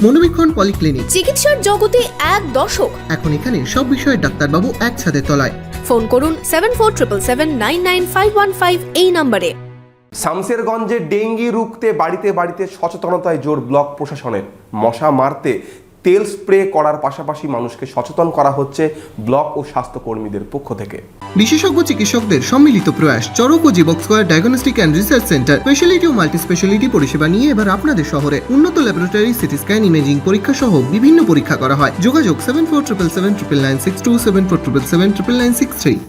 মনোবীক্ষণ polyclinic, চিকিৎসার জগতে এক দশক। এখন এখানে সব বিষয়ে ডাক্তারবাবু এক ছাদের তলায়। ফোন করুন 7477799515 এই নম্বরে। শামসেরগঞ্জে ডেঙ্গি রুখতে বাড়িতে বাড়িতে সচেতনতায় জোর ব্লক প্রশাসনের। মশা মারতে তেল স্প্রে করার পাশাপাশি মানুষকে সচেতন করা হচ্ছে ব্লক ও স্বাস্থ্যকর্মীদের পক্ষ থেকে। বিশেষজ্ঞ চিকিৎসকদের সম্মিলিত প্রয়াস। চরক ও Jibak square diagnostic and research centre speciality ও মাল্টি স্পেশালিটি পরিষেবা নিয়ে এবার আপনাদের শহরে। উন্নত ল্যাবরেটরি, সিটি স্ক্যান, ইমেজিং পরীক্ষা সহ বিভিন্ন পরীক্ষা করা হয়। যোগাযোগ 7477799627, 7477799963।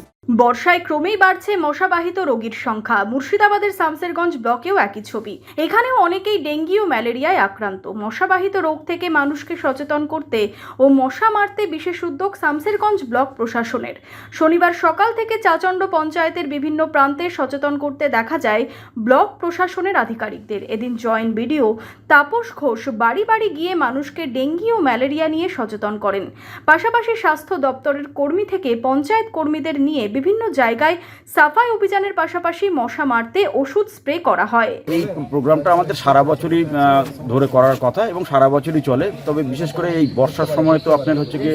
বর্ষায় ক্রমেই বাড়ছে মশাবাহিত রোগীর সংখ্যা। মুর্শিদাবাদের শামসেরগঞ্জ ব্লকেও একই ছবি। এখানেও অনেকেই ডেঙ্গি ও ম্যালেরিয়ায় আক্রান্ত। মশাবাহিত রোগ থেকে মানুষকে সচেতন করতে ও মশা মারতে বিশেষ উদ্যোগ শামসেরগঞ্জ ব্লক প্রশাসনের। শনিবার সকাল থেকে চাচণ্ড পঞ্চায়েতের বিভিন্ন প্রান্তে সচেতন করতে দেখা যায় ব্লক প্রশাসনের আধিকারিকদের। এদিন জয়েন্ট বিডিও তাপস ঘোষ বাড়ি বাড়ি গিয়ে মানুষকে ডেঙ্গি ও ম্যালেরিয়া নিয়ে সচেতন করেন। পাশাপাশি স্বাস্থ্য দপ্তরের কর্মী থেকে পঞ্চায়েত কর্মীদের নিয়ে বিভিন্ন জায়গায় সাফাই অভিযানের পাশাপাশি মশা মারতে ওষুধ স্প্রে করা হয়। এই প্রোগ্রামটা আমাদের সারা বছরই ধরে করার কথা এবং সারা বছরই চলে। তবে বিশেষ করে এই বর্ষার সময় তো আপনার হচ্ছে কি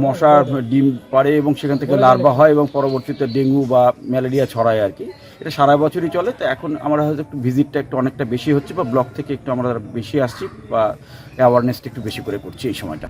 মশা ডিম পাড়ে এবং সেখান থেকে লার্ভা হয় এবং পরবর্তীতে ডেঙ্গু বা ম্যালেরিয়া ছড়ায় আর কি। এটা সারা বছরই চলে। তো এখন আমরা হয়তো একটু ভিজিটটা একটু অনেকটা বেশি হচ্ছে বা ব্লক থেকে একটু আমরা বেশি আসছি বা অ্যাওয়ারনেসটা একটু বেশি করে করছি এই সময়টা।